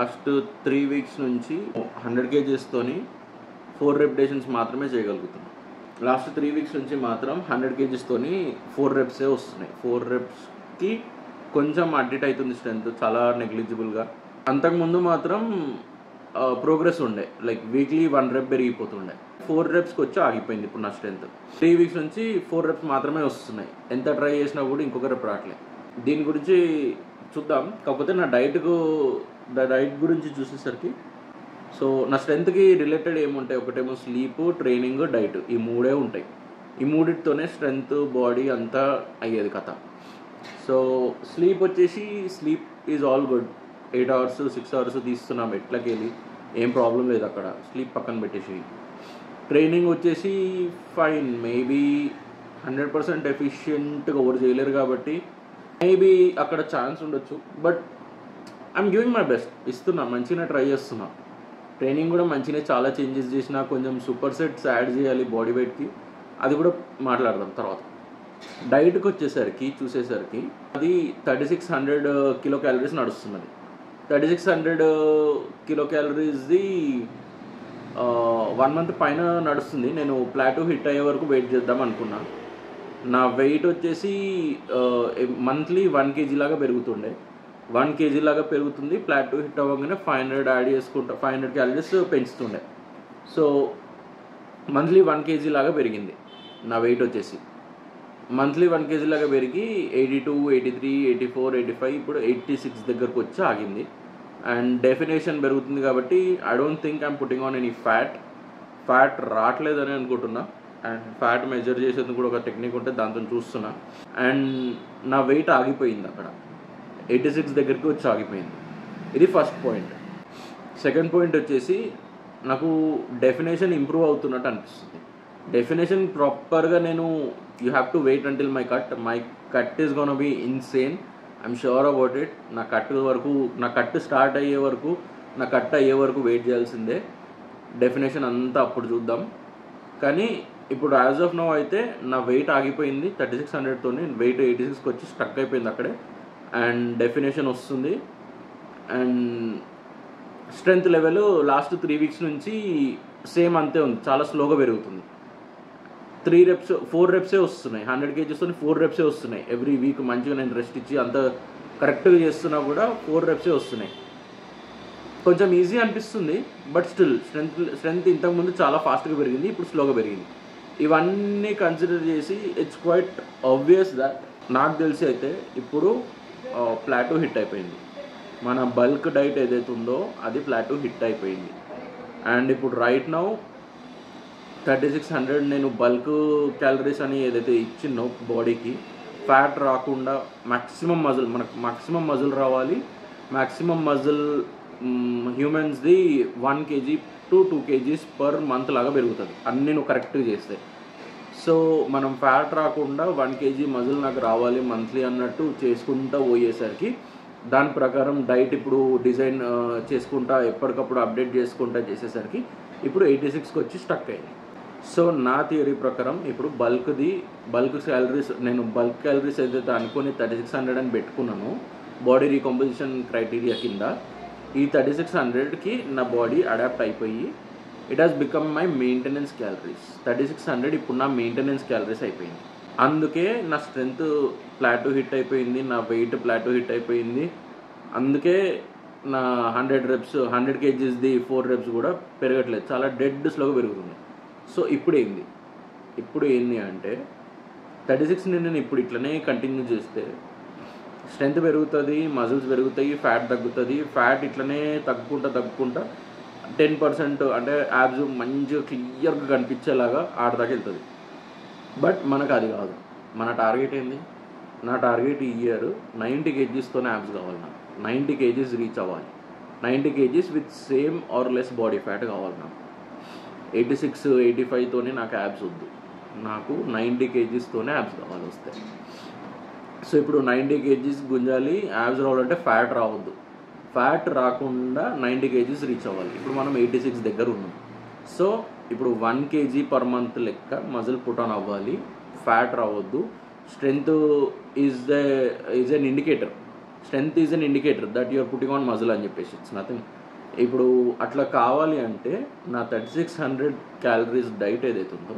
Last 3 weeks నుంచి 100 kgs four repetitions మాత్రమే చేయగలుగుతున్నాను. లాస్ట్ 3 వీక్స్ నుంచి మాత్రం 100 kgs 4 reps వస్తున్నాయి. 4 repsకి కొంచెం అడ్డిట్ అవుతుంది స్ట్రెంత్, చాలా నెగ్లిజిబుల్గా. అంతకుముందు మాత్రం ప్రోగ్రెస్ ఉండే, లైక్ వీక్లీ 1 rep పెరిగిపోతుండే. 4 repsకి వచ్చి ఆగిపోయింది ఇప్పుడు నా స్ట్రెంత్. 3 వీక్స్ నుంచి 4 reps మాత్రమే వస్తున్నాయి. ఎంత ట్రై చేసినా కూడా ఇంకొక రెప్ రావట్లేదు. దీని గురించి చూద్దాం. కాకపోతే నా డైట్ గురించి చూసేసరికి, సో నా స్ట్రెంత్కి రిలేటెడ్ ఏముంటాయి, ఒకటేమో స్లీప్, ట్రైనింగ్, డైట్, ఈ 3 ఉంటాయి. ఈ 3తోనే స్ట్రెంత్, బాడీ అంతా అయ్యేది కథ. సో స్లీప్ వచ్చేసి, sleep is all good. 8 hours 6 hours తీస్తున్నాం ఎట్లకి వెళ్ళి, ఏం ప్రాబ్లం లేదు అక్కడ, స్లీప్ పక్కన పెట్టేసి. ట్రైనింగ్ వచ్చేసి ఫైన్, మేబీ 100% ఎఫిషియెంట్గా ఎవరు చేయలేరు కాబట్టి మేబీ అక్కడ ఛాన్స్ ఉండొచ్చు. But I'm giving my best, ఇస్తున్నా, మంచిగా ట్రై చేస్తున్నా. ట్రైనింగ్ కూడా మంచిగా చాలా చేంజెస్ చేసిన, కొంచెం సూపర్ సెట్స్ యాడ్ చేయాలి బాడీ వెయిట్కి, అది కూడా మాట్లాడదాం తర్వాత. డైట్కి వచ్చేసరికి చూసేసరికి అది 3600 kcal నడుస్తున్నది. 3600 kcal 1 month పైన నడుస్తుంది. నేను ప్లాటూ హిట్ అయ్యే వరకు వెయిట్ చేద్దాం అనుకున్నా. నా వెయిట్ వచ్చేసి మంత్లీ 1 kg లాగా పెరుగుతుండే, 1 kg లాగా పెరుగుతుంది. ప్లాటూ హిట్ అవ్వగానే 500 యాడ్ చేసుకుంటా, 500 calories పెంచుతుండే. సో మంత్లీ 1 kg లాగా పెరిగింది నా వెయిట్ వచ్చేసి. మంత్లీ 1 kg లాగా పెరిగి 82, 83, 84, 85, ఇప్పుడు 86 దగ్గరకు వచ్చి ఆగింది. అండ్ డెఫినేషన్ పెరుగుతుంది కాబట్టి I don't think I'm putting on any fat రావట్లేదని అనుకుంటున్నా. అండ్ ఫ్యాట్ మెజర్ చేసేందుకు కూడా ఒక టెక్నిక్ ఉంటే దాంతో చూస్తున్నా. అండ్ నా వెయిట్ ఆగిపోయింది అక్కడ, 86 దగ్గరికి వచ్చి ఆగిపోయింది. ఇది ఫస్ట్ పాయింట్. సెకండ్ పాయింట్ వచ్చేసి, నాకు డెఫినేషన్ ఇంప్రూవ్ అవుతున్నట్టు అనిపిస్తుంది. డెఫినేషన్ ప్రాపర్గా నేను, you have to wait until my cut is gonna be insane, I'm sure about it. నా కట్ స్టార్ట్ అయ్యే వరకు, నా కట్ అయ్యే వరకు వెయిట్ చేయాల్సిందే. డెఫినేషన్ అంతా అప్పుడు చూద్దాం. కానీ ఇప్పుడు యాజ్ ఆఫ్ నౌ అయితే నా వెయిట్ ఆగిపోయింది 3600తో, వెయిట్ 86కి వచ్చి స్టక్ అయిపోయింది అక్కడే. అండ్ డెఫినేషన్ వస్తుంది. And strength level last 3 weeks నుంచి సేమ్ అంతే ఉంది, చాలా స్లోగా పెరుగుతుంది. 4 reps వస్తున్నాయి. 100 kgs 4 reps వస్తున్నాయి ఎవ్రీ వీక్. మంచిగా నేను రెస్ట్ ఇచ్చి అంత కరెక్ట్గా చేస్తున్నా కూడా 4 reps వస్తున్నాయి. కొంచెం ఈజీ అనిపిస్తుంది, బట్ స్టిల్ స్ట్రెంత్ ఇంతకుముందు చాలా ఫాస్ట్గా పెరిగింది, ఇప్పుడు స్లోగా పెరిగింది. ఇవన్నీ కన్సిడర్ చేసి ఇట్స్ క్వైట్ ఆబ్వియస్ దట్, నాకు తెలిసి అయితే ఇప్పుడు ప్లాటూ హిట్ అయిపోయింది. మన బల్క్ డైట్ ఏదైతే ఉందో అది ప్లాటూ హిట్ అయిపోయింది. అండ్ ఇప్పుడు రైట్ నౌ 3600 నేను బల్క్ క్యాలరీస్ అని ఏదైతే ఇచ్చిన్నో బాడీకి, ఫ్యాట్ రాకుండా మనకు మ్యాక్సిమం మజిల్ రావాలి. మ్యాక్సిమం మజిల్ హ్యూమన్స్ది 1 kg to 2 kgs per month లాగా పెరుగుతుంది అన్నీ నువ్వు కరెక్ట్గా చేస్తే. సో మనం ఫ్యాట్ రాకుండా 1 kg మజిల్ నాకు రావాలి మంత్లీ అన్నట్టు చేసుకుంటూ పోయేసరికి, దాని ప్రకారం డైట్ ఇప్పుడు డిజైన్ చేసుకుంటా, ఎప్పటికప్పుడు అప్డేట్ చేసుకుంటా చేసేసరికి ఇప్పుడు 86కి వచ్చి స్టక్ అయ్యింది. సో నా థియరీ ప్రకారం ఇప్పుడు బల్క్ క్యాలరీస్ ఏదైతే అనుకుని 3600 అని పెట్టుకున్నాను బాడీ రీకంపోజిషన్ క్రైటీరియా కింద, ఈ 3600కి నా బాడీ అడాప్ట్ అయిపోయి it has become my maintenance calories. 3600 ఇప్పుడు నా మెయింటెనెన్స్ క్యాలరీస్ అయిపోయింది. అందుకే నా స్ట్రెంత్ ప్లాటూ హిట్ అయిపోయింది, నా వెయిట్ ప్లాటూ హిట్ అయిపోయింది. అందుకే నా 100 kgsది 4 reps కూడా పెరగట్లేదు, చాలా డెడ్ స్లోగా పెరుగుతుంది. సో ఇప్పుడు ఏంది అంటే 36ని నేను ఇప్పుడు ఇట్లనే కంటిన్యూ చేస్తే స్ట్రెంత్ పెరుగుతుంది, మజిల్స్ పెరుగుతాయి, ఫ్యాట్ తగ్గుతుంది. ఫ్యాట్ ఇట్లనే తగ్గుకుంటా 10% అంటే యాబ్స్ మంచిగా క్లియర్గా కనిపించేలాగా ఆడదాకా వెళ్తుంది. బట్ మనకు అది కాదు. మన టార్గెట్ ఏంది? నా టార్గెట్ ఈ ఇయర్ 90 kgsతో యాబ్స్ కావాలి. నాకు 90 kgs రీచ్ అవ్వాలి. 90 kgs with same or less body fat కావాలి. నాకు 86, 85తోనే నాకు యాబ్స్ వద్దు, నాకు 90 kgsతోనే యాబ్స్ కావాలి వస్తే. సో ఇప్పుడు 90 kgs గుంజాలి, యాబ్స్ రావాలంటే ఫ్యాట్ రావద్దు. ఫ్యాట్ రాకుండా 90 kgs రీచ్ అవ్వాలి. ఇప్పుడు మనం 86 దగ్గర ఉన్నాం. సో ఇప్పుడు 1 kg per month లెక్క మజిల్ పుట్ ఆన్ అవ్వాలి, ఫ్యాట్ రావద్దు. Strength is an indicator. Strength is an indicator that you're putting on muscle అని చెప్పేసి. It's nothing. ఇప్పుడు అట్లా కావాలి అంటే నా 3600 క్యాలరీస్ డైట్ ఏదైతే ఉందో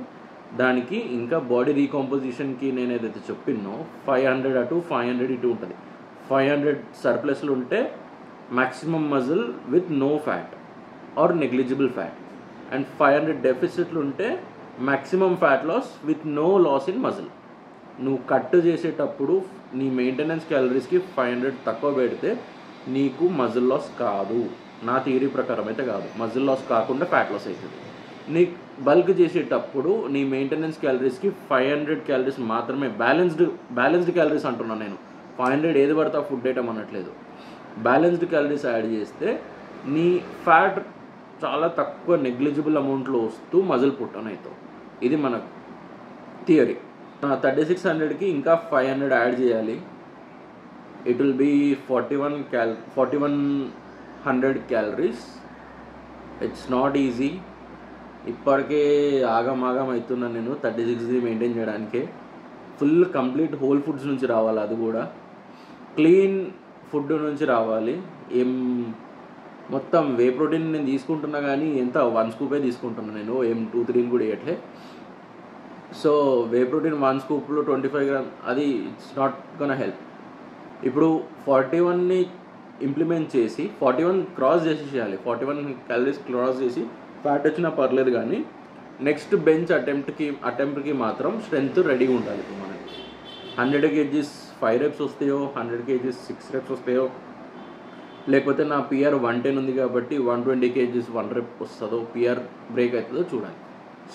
దానికి ఇంకా బాడీ రీకాంపోజిషన్కి నేను ఏదైతే చెప్పినో 500 అటు 500 ఇటు ఉంటుంది. 500 సర్ప్లస్లు ఉంటే maximum muscle with no fat or negligible fat, and 500 డెఫిసిట్లు ఉంటే maximum fat loss with no loss in muscle. నువ్వు కట్ చేసేటప్పుడు నీ మెయింటెనెన్స్ క్యాలరీస్కి 500 తక్కువ పెడితే నీకు మజిల్ లాస్ కాదు. నా థియరీ ప్రకారం అయితే కాదు. మజిల్ లాస్ కాకుండా ఫ్యాట్ లాస్ అవుతుంది. నీ బల్క్ చేసేటప్పుడు నీ మెయింటెనెన్స్ క్యాలరీస్కి 500 క్యాలరీస్ మాత్రమే, బ్యాలెన్స్డ్ క్యాలరీస్ అంటున్నాను నేను. 500 ఏది పడతా ఫుడ్ ఐటమ్ అనట్లేదు. బ్యాలెన్స్డ్ క్యాలరీస్ యాడ్ చేస్తే నీ ఫ్యాట్ చాలా తక్కువ నెగ్లిజిబుల్ అమౌంట్లో వస్తూ మజిల్ పుట్టన్ అవుతావు. ఇది మన థియరీ. 3600కి ఇంకా 500 యాడ్ చేయాలి. It will be 4100 calories. It's not easy. ఇప్పటికే ఆగం అవుతున్నాను నేను 36ది మెయింటైన్ చేయడానికే. ఫుల్ కంప్లీట్ హోల్ ఫుడ్స్ నుంచి రావాలి, అది కూడా క్లీన్ ఫుడ్ నుంచి రావాలి. మొత్తం వే ప్రోటీన్ నేను తీసుకుంటున్నా కానీ ఎంత 1 స్కూపే తీసుకుంటున్నాను నేను, 2-3 కూడా వేయట్లే. సో వే ప్రోటీన్ 1 స్కూప్లో 25 గ్రామ్, అది ఇట్స్ నాట్ గోనా హెల్ప్. ఇప్పుడు 41ని ఇంప్లిమెంట్ చేసి 41 క్రాస్ చేసేయాలి. 41 క్యాలరీస్ క్రాస్ చేసి ఫ్యాట్ వచ్చినా పర్లేదు, కానీ నెక్స్ట్ బెంచ్ అటెంప్ట్కి మాత్రం స్ట్రెంగ్త్ రెడీగా ఉండాలి. ఇప్పుడు మనకి 100 kgs 5 reps వస్తాయో, 100 kgs 6 reps వస్తాయో, లేకపోతే నా పిఆర్ 110 ఉంది కాబట్టి 120 kgs 1 rep వస్తుందో, పిఆర్ బ్రేక్ అవుతుందో చూడాలి.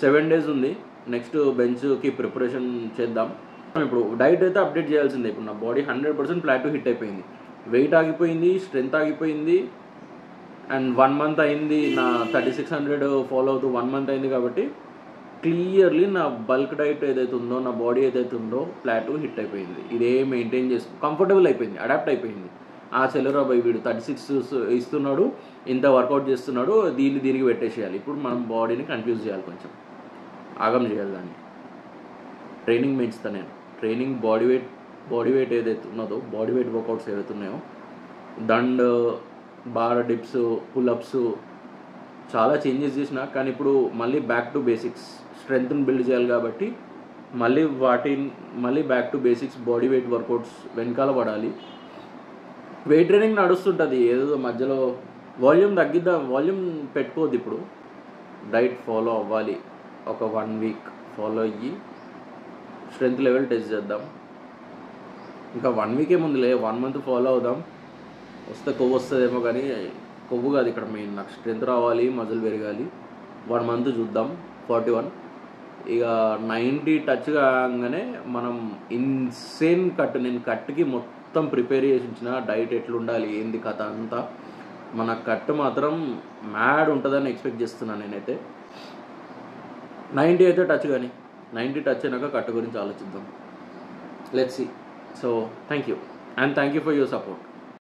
7 days ఉంది. నెక్స్ట్ బెంచ్కి ప్రిపరేషన్ చేద్దాం. ఇప్పుడు డైట్ అయితే అప్డేట్ చేయాల్సిందే. ఇప్పుడు నా బాడీ 100% ప్లాటూ హిట్ అయిపోయింది. వెయిట్ ఆగిపోయింది, స్ట్రెంగ్త్ ఆగిపోయింది, అండ్ 1 month అయింది. నా 3600 ఫాలో అవుతూ 1 month అయింది కాబట్టి క్లియర్లీ నా బల్క్ డైట్ ఏదైతే ఉందో, నా బాడీ ఏదైతే ఉందో ప్లాటూ హిట్ అయిపోయింది. ఇదే మెయింటైన్ చేసుకు కంఫర్టబుల్ అయిపోయింది, అడాప్ట్ అయిపోయింది. ఆ సెలరా బై వీడు 36 ఇస్తున్నాడు, ఇంత వర్కౌట్ చేస్తున్నాడు, దీనికి పెట్టేసేయాలి. ఇప్పుడు మనం బాడీని కన్ఫ్యూజ్ చేయాలి, కొంచెం ఆగం చేయాలి దాన్ని. ట్రైనింగ్ పెంచుతా నేను. ట్రైనింగ్ బాడీ వెయిట్ ఏదైతే ఉన్నదో, బాడీ వెయిట్ వర్కౌట్స్ ఏవైతే ఉన్నాయో, దండ్, బార్ డిప్స్, పుల్అప్స్ చాలా చేంజెస్ చేసిన. కానీ ఇప్పుడు మళ్ళీ బ్యాక్ టు బేసిక్స్, స్ట్రెంగ్త్ని బిల్డ్ చేయాలి కాబట్టి మళ్ళీ back to basics body weight workouts వెనకాల పడాలి. వెయిట్ ట్రైనింగ్ నడుస్తుంటుంది, ఏదో మధ్యలో వాల్యూమ్ వాల్యూమ్ పెట్టుకోవద్దు. ఇప్పుడు డైట్ ఫాలో అవ్వాలి. ఒక 1 week ఫాలో అయ్యి స్ట్రెంగ్త్ లెవెల్ టెస్ట్ చేద్దాం. ఇంకా 1 week ఏముందిలే, 1 month ఫాలో అవుదాం. వస్తే కొవ్వు వస్తుందేమో, కానీ కొవ్వు కాదు ఇక్కడ మెయిన్. నాకు స్ట్రెంగ్త్ రావాలి, మజిల్ పెరగాలి. 1 month చూద్దాం. 41 ఇక 90 టచ్ కాగానే మనం ఇన్సేన్ కట్, నేను కట్కి మొత్తం ప్రిపేర్ చేసి ఉంచిన, డైట్ ఎట్లుండాలి ఏంది కథ అంతా. మన కట్ మాత్రం మ్యాడ్ ఉంటుందని ఎక్స్పెక్ట్ చేస్తున్నాను నేనైతే. 90 అయితే టచ్, కానీ 90 టచ్ అయినాక కట్ గురించి ఆలోచిద్దాం. Let's see. So thank you, and thank you for your support.